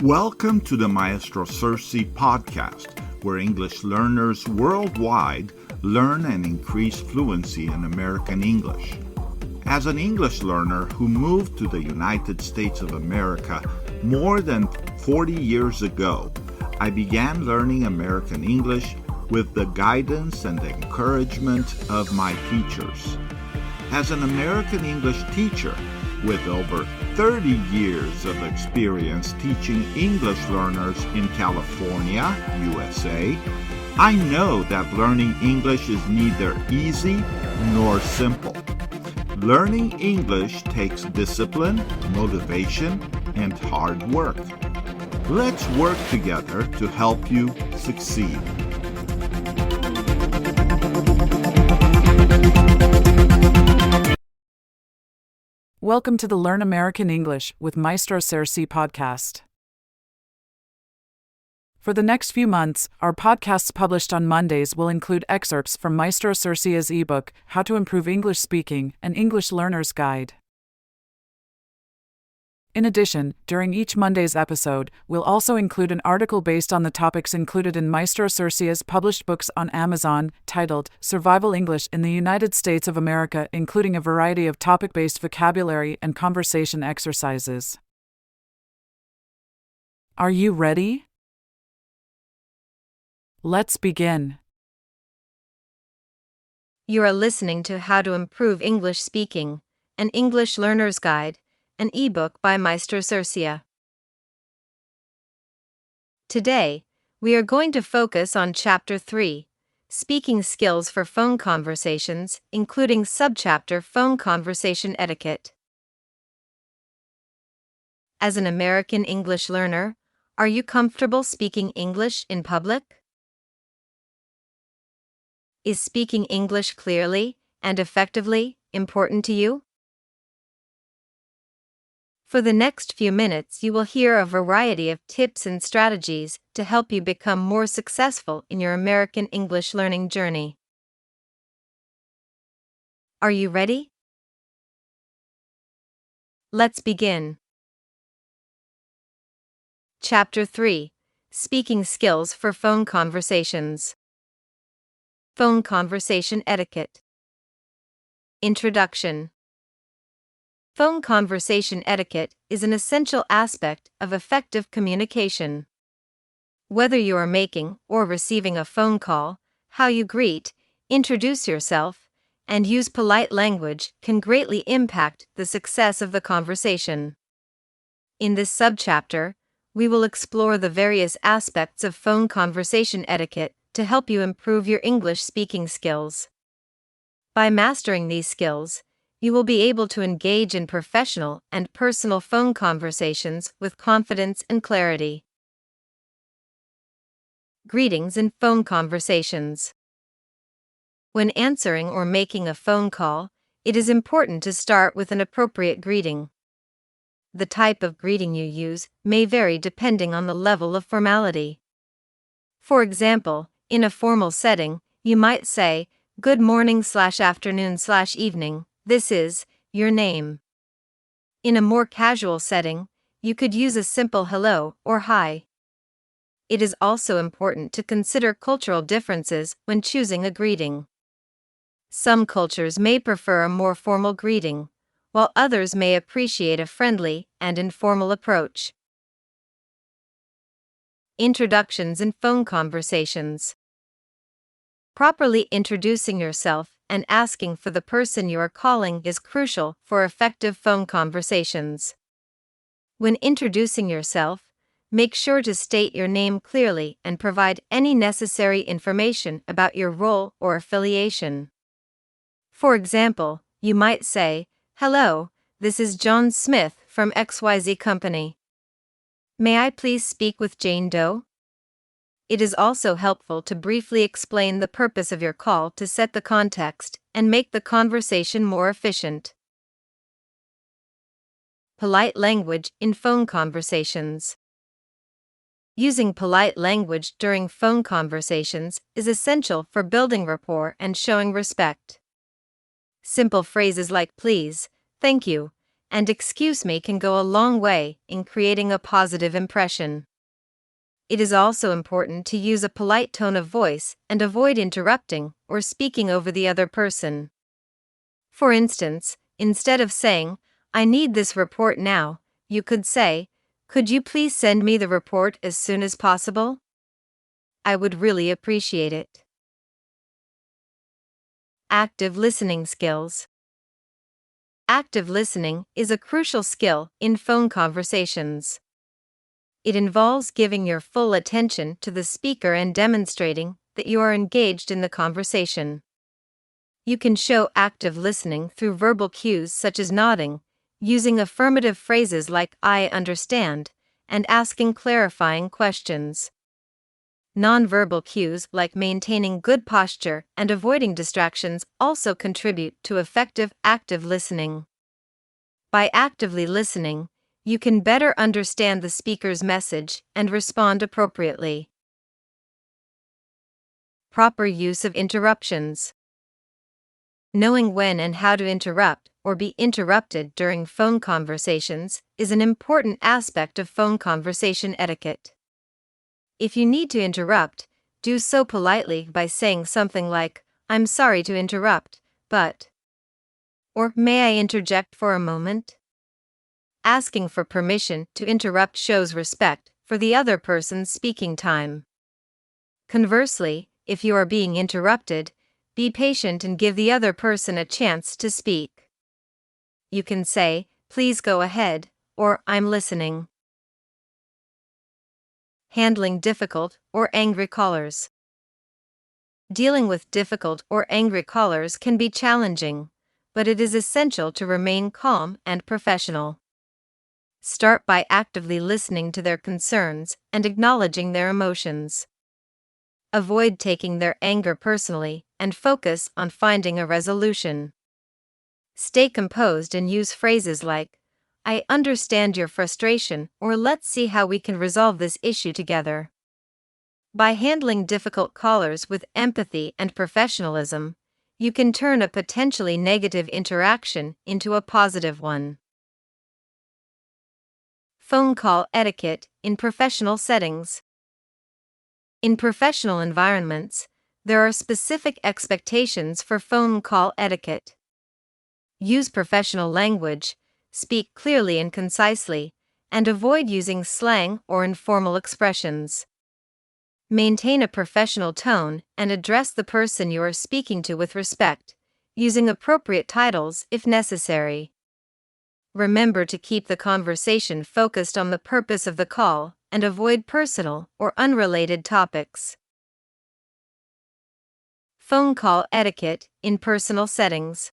Welcome to the Maestro Sersea podcast, where English learners worldwide learn and increase fluency in American English. As an English learner who moved to the United States of America more than 40 years ago, I began learning American English with the guidance and encouragement of my teachers. As an American English teacher, with over 30 years of experience teaching English learners in California, USA, I know that learning English is neither easy nor simple. Learning English takes discipline, motivation, and hard work. Let's work together to help you succeed. Welcome to the Learn American English with Maestro Sersea podcast. For the next few months, our podcasts published on Mondays will include excerpts from Maestro Sersea's ebook, How to Improve English Speaking, an English Learner's Guide. In addition, during each Monday's episode, we'll also include an article based on the topics included in Maestro Sersea's published books on Amazon, titled Survival English in the United States of America, including a variety of topic-based vocabulary and conversation exercises. Are you ready? Let's begin. You are listening to How to Improve English Speaking, an English Learner's Guide, an ebook by Maestro Sersea. Today, we are going to focus on Chapter 3, Speaking Skills for Phone Conversations, including Subchapter Phone Conversation Etiquette. As an American English learner, are you comfortable speaking English in public? Is speaking English clearly and effectively important to you? For the next few minutes, you will hear a variety of tips and strategies to help you become more successful in your American English learning journey. Are you ready? Let's begin. Chapter 3: Speaking Skills for Phone Conversations. Phone Conversation Etiquette. Introduction. Phone conversation etiquette is an essential aspect of effective communication. Whether you are making or receiving a phone call, how you greet, introduce yourself, and use polite language can greatly impact the success of the conversation. In this subchapter, we will explore the various aspects of phone conversation etiquette to help you improve your English speaking skills. By mastering these skills, you will be able to engage in professional and personal phone conversations with confidence and clarity. Greetings in phone conversations. When answering or making a phone call, it is important to start with an appropriate greeting. The type of greeting you use may vary depending on the level of formality. For example, in a formal setting, you might say, "Good morning/afternoon/evening. This is your name." In a more casual setting, you could use a simple hello or hi. It is also important to consider cultural differences when choosing a greeting. Some cultures may prefer a more formal greeting, while others may appreciate a friendly and informal approach. Introductions in phone conversations. Properly introducing yourself and asking for the person you are calling is crucial for effective phone conversations. When introducing yourself, make sure to state your name clearly and provide any necessary information about your role or affiliation. For example, you might say, "Hello, this is John Smith from XYZ Company. May I please speak with Jane Doe?" It is also helpful to briefly explain the purpose of your call to set the context and make the conversation more efficient. Polite language in phone conversations. Using polite language during phone conversations is essential for building rapport and showing respect. Simple phrases like please, thank you, and "excuse me" can go a long way in creating a positive impression. It is also important to use a polite tone of voice and avoid interrupting or speaking over the other person. For instance, instead of saying, "I need this report now," you could say, "Could you please send me the report as soon as possible? I would really appreciate it." Active listening skills. Active listening is a crucial skill in phone conversations. It involves giving your full attention to the speaker and demonstrating that you are engaged in the conversation. You can show active listening through verbal cues such as nodding, using affirmative phrases like "I understand," and asking clarifying questions. Nonverbal cues like maintaining good posture and avoiding distractions also contribute to effective active listening. By actively listening, you can better understand the speaker's message and respond appropriately. Proper use of interruptions. Knowing when and how to interrupt or be interrupted during phone conversations is an important aspect of phone conversation etiquette. If you need to interrupt, do so politely by saying something like, "I'm sorry to interrupt, but," or "May I interject for a moment?" Asking for permission to interrupt shows respect for the other person's speaking time. Conversely, if you are being interrupted, be patient and give the other person a chance to speak. You can say, "Please go ahead," or "I'm listening." Handling difficult or angry callers. Dealing with difficult or angry callers can be challenging, but it is essential to remain calm and professional. Start by actively listening to their concerns and acknowledging their emotions. Avoid taking their anger personally and focus on finding a resolution. Stay composed and use phrases like, "I understand your frustration," or "Let's see how we can resolve this issue together." By handling difficult callers with empathy and professionalism, you can turn a potentially negative interaction into a positive one. Phone call etiquette in professional settings. In professional environments, there are specific expectations for phone call etiquette. Use professional language, speak clearly and concisely, and avoid using slang or informal expressions. Maintain a professional tone and address the person you are speaking to with respect, using appropriate titles if necessary. Remember to keep the conversation focused on the purpose of the call and avoid personal or unrelated topics. Phone call etiquette in personal settings.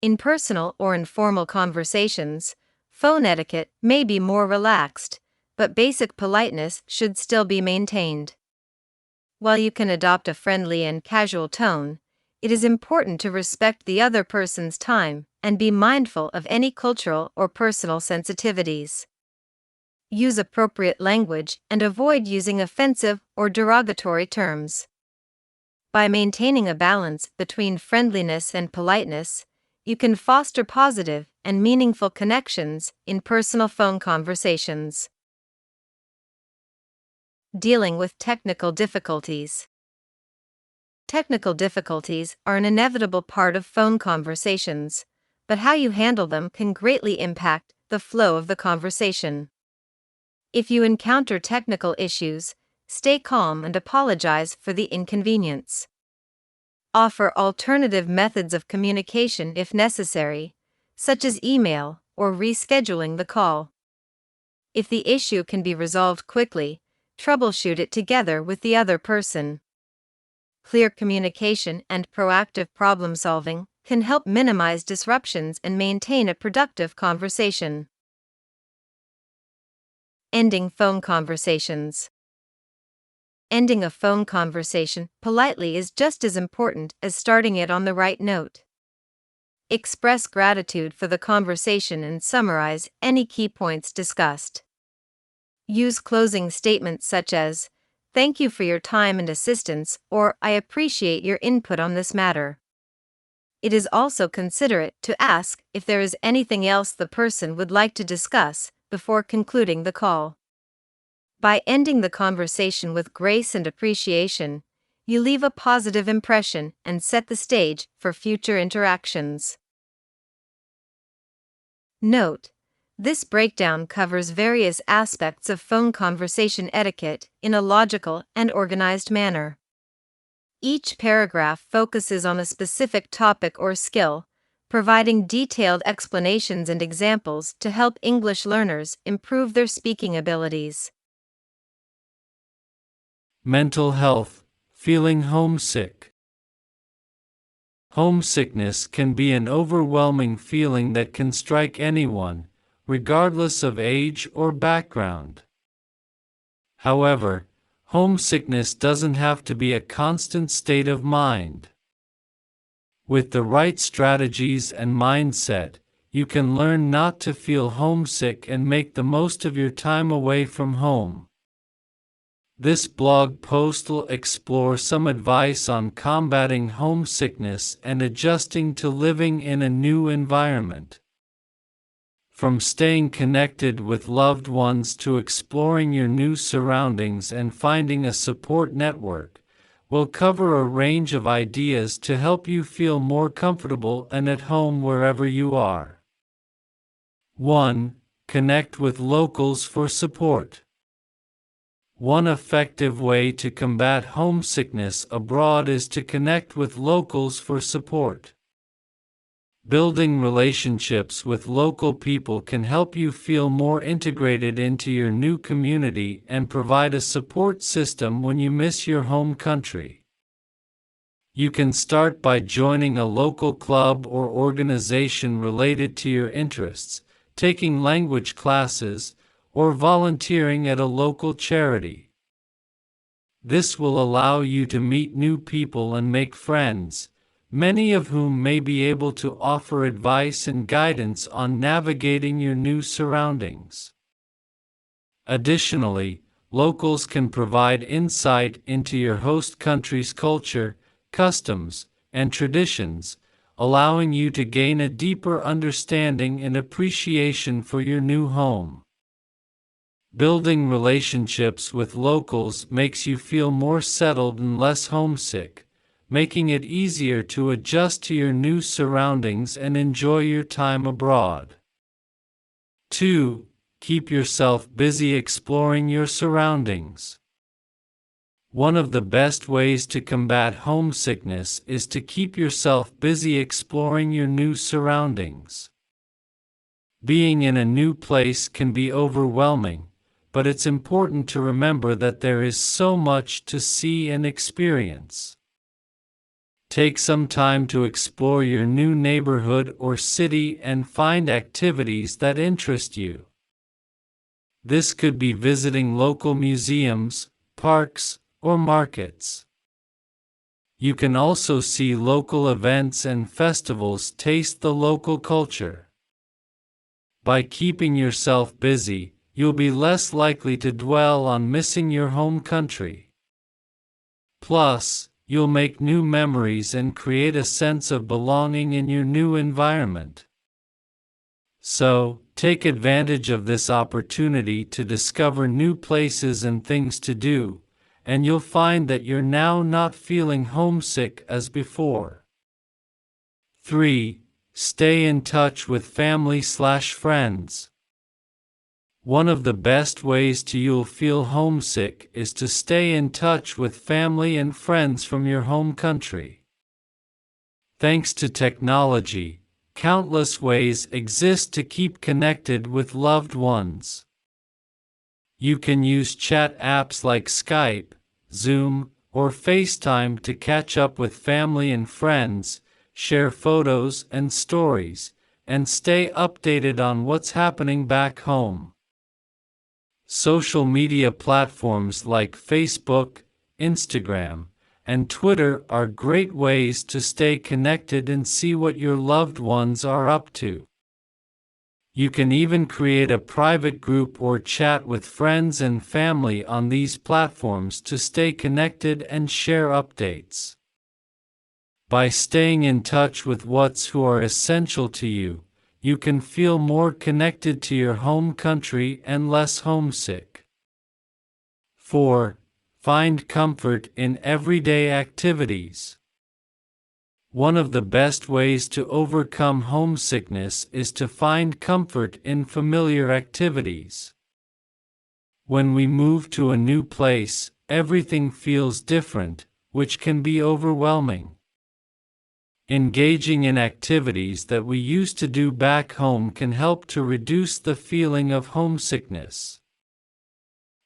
In personal or informal conversations, phone etiquette may be more relaxed, but basic politeness should still be maintained. While you can adopt a friendly and casual tone, it is important to respect the other person's time and be mindful of any cultural or personal sensitivities. Use appropriate language and avoid using offensive or derogatory terms. By maintaining a balance between friendliness and politeness, you can foster positive and meaningful connections in personal phone conversations. Dealing with technical difficulties. Technical difficulties are an inevitable part of phone conversations, but how you handle them can greatly impact the flow of the conversation. If you encounter technical issues, stay calm and apologize for the inconvenience. Offer alternative methods of communication if necessary, such as email or rescheduling the call. If the issue can be resolved quickly, troubleshoot it together with the other person. Clear communication and proactive problem solving can help minimize disruptions and maintain a productive conversation. Ending phone conversations. Ending a phone conversation politely is just as important as starting it on the right note. Express gratitude for the conversation and summarize any key points discussed. Use closing statements such as, "Thank you for your time and assistance," or "I appreciate your input on this matter." It is also considerate to ask if there is anything else the person would like to discuss before concluding the call. By ending the conversation with grace and appreciation, you leave a positive impression and set the stage for future interactions. Note: this breakdown covers various aspects of phone conversation etiquette in a logical and organized manner. Each paragraph focuses on a specific topic or skill, providing detailed explanations and examples to help English learners improve their speaking abilities. Mental health, feeling homesick. Homesickness can be an overwhelming feeling that can strike anyone, regardless of age or background. However, homesickness doesn't have to be a constant state of mind. With the right strategies and mindset, you can learn not to feel homesick and make the most of your time away from home. This blog post will explore some advice on combating homesickness and adjusting to living in a new environment. From staying connected with loved ones to exploring your new surroundings and finding a support network, we'll cover a range of ideas to help you feel more comfortable and at home wherever you are. 1. Connect with locals for support. One effective way to combat homesickness abroad is to connect with locals for support. Building relationships with local people can help you feel more integrated into your new community and provide a support system when you miss your home country. You can start by joining a local club or organization related to your interests, taking language classes, or volunteering at a local charity. This will allow you to meet new people and make friends, many of whom may be able to offer advice and guidance on navigating your new surroundings. Additionally, locals can provide insight into your host country's culture, customs, and traditions, allowing you to gain a deeper understanding and appreciation for your new home. Building relationships with locals makes you feel more settled and less homesick, making it easier to adjust to your new surroundings and enjoy your time abroad. 2. Keep yourself busy exploring your surroundings. One of the best ways to combat homesickness is to keep yourself busy exploring your new surroundings. Being in a new place can be overwhelming, but it's important to remember that there is so much to see and experience. Take some time to explore your new neighborhood or city and find activities that interest you. This could be visiting local museums, parks, or markets. You can also see local events and festivals, taste the local culture. By keeping yourself busy, you'll be less likely to dwell on missing your home country. Plus, you'll make new memories and create a sense of belonging in your new environment. So, take advantage of this opportunity to discover new places and things to do, and you'll find that you're now not feeling homesick as before. 3. Stay in touch with family/friends. One of the best ways you'll feel homesick is to stay in touch with family and friends from your home country. Thanks to technology, countless ways exist to keep connected with loved ones. You can use chat apps like Skype, Zoom, or FaceTime to catch up with family and friends, share photos and stories, and stay updated on what's happening back home. Social media platforms like Facebook, Instagram, and Twitter are great ways to stay connected and see what your loved ones are up to. You can even create a private group or chat with friends and family on these platforms to stay connected and share updates. By staying in touch with what's who are essential to you, you can feel more connected to your home country and less homesick. 4. Find comfort in everyday activities. One of the best ways to overcome homesickness is to find comfort in familiar activities. When we move to a new place, everything feels different, which can be overwhelming. Engaging in activities that we used to do back home can help to reduce the feeling of homesickness.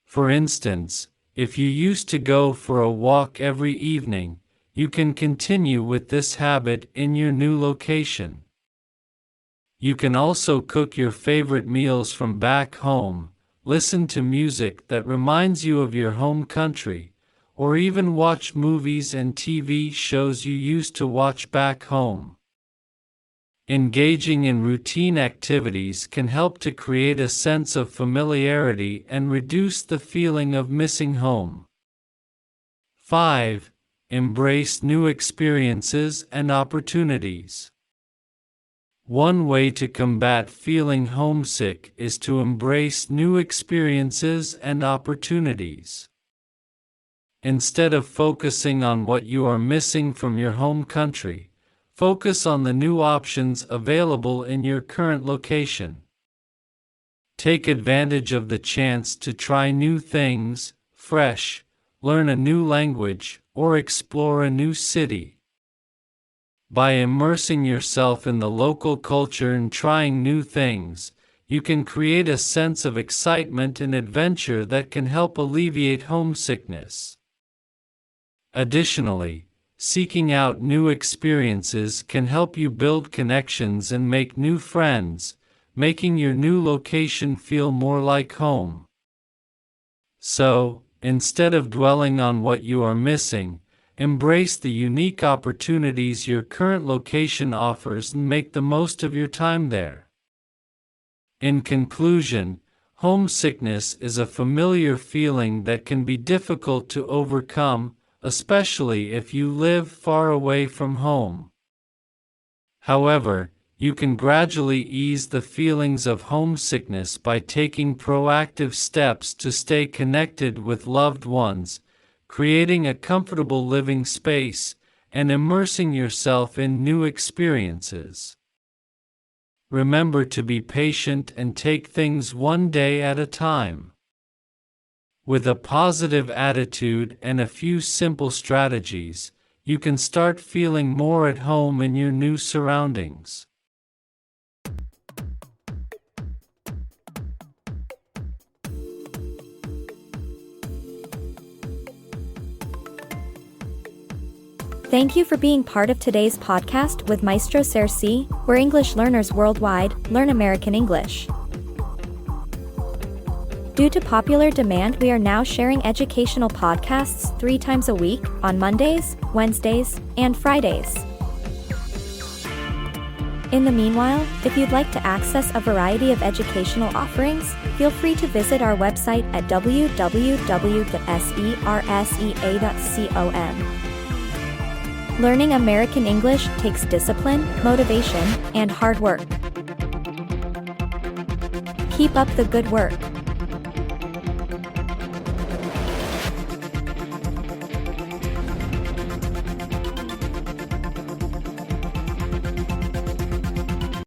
For instance, if you used to go for a walk every evening, you can continue with this habit in your new location. You can also cook your favorite meals from back home, listen to music that reminds you of your home country, or even watch movies and TV shows you used to watch back home. Engaging in routine activities can help to create a sense of familiarity and reduce the feeling of missing home. 5. Embrace new experiences and opportunities. One way to combat feeling homesick is to embrace new experiences and opportunities. Instead of focusing on what you are missing from your home country, focus on the new options available in your current location. Take advantage of the chance to try new things, learn a new language, or explore a new city. By immersing yourself in the local culture and trying new things, you can create a sense of excitement and adventure that can help alleviate homesickness. Additionally, seeking out new experiences can help you build connections and make new friends, making your new location feel more like home. So, instead of dwelling on what you are missing, embrace the unique opportunities your current location offers and make the most of your time there. In conclusion, homesickness is a familiar feeling that can be difficult to overcome, especially if you live far away from home. However, you can gradually ease the feelings of homesickness by taking proactive steps to stay connected with loved ones, creating a comfortable living space, and immersing yourself in new experiences. Remember to be patient and take things one day at a time. With a positive attitude and a few simple strategies, you can start feeling more at home in your new surroundings. Thank you for being part of today's podcast with Maestro Sersea, where English learners worldwide learn American English. Due to popular demand, we are now sharing educational podcasts 3 times a week on Mondays, Wednesdays, and Fridays. In the meanwhile, if you'd like to access a variety of educational offerings, feel free to visit our website at www.sersea.com. Learning American English takes discipline, motivation, and hard work. Keep up the good work.